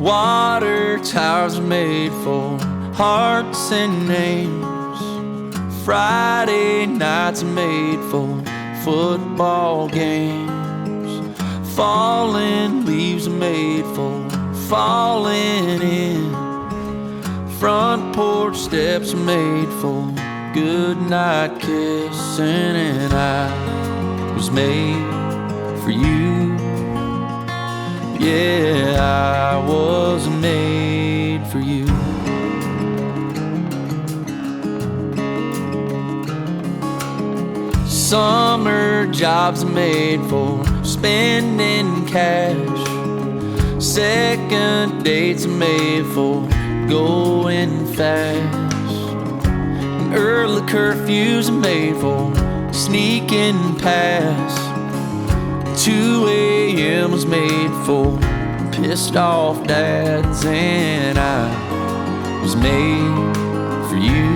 Water towers are made for hearts and names. Friday nights are made for football games. Falling leaves are made for falling in. Front porch steps are made for good night kissing. And I was made for you. Yeah, I was made for you. Summer jobs are made for spending cash. Second dates are made for going fast. And early curfews are made for sneaking past. 2 a.m. was made for pissed off dads. And I was made for you.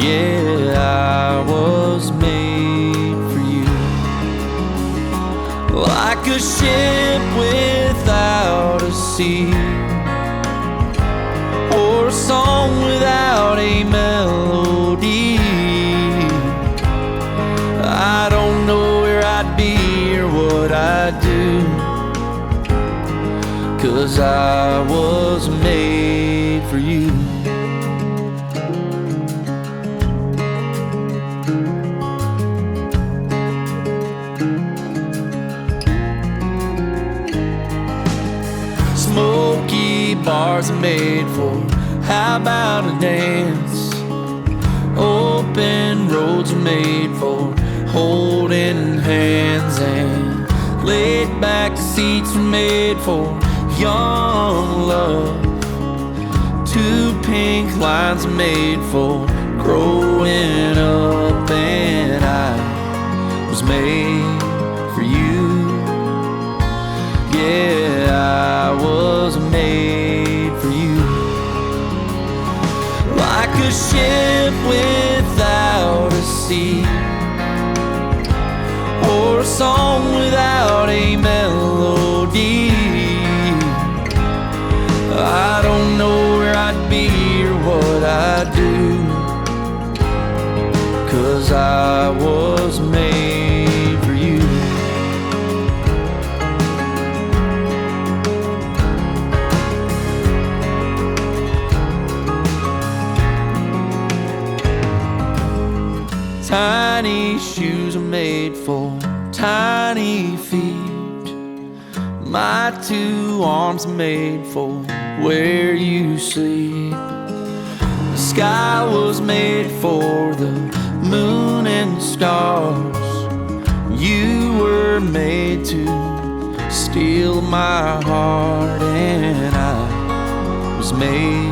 Yeah, I was made for you. Like a ship without a sea, or a song without a melody. I don't know where I'd be or what I'd do, 'cause I was made for you. Smoky bars are made for how about a dance? Open roads are made for holding hands. And laid back seats are made for young love. 2 pink lines are made for growing up. And I was made for you. Yeah, I was made for you. Like a ship without a sea, or a song without a melody. I don't know where I'd be or what I'd do, 'cause I was made for you. Tiny shoes are made for tiny feet. My 2 arms are made for where you sleep. The sky was made for the moon and stars. You were made to steal my heart. And I was made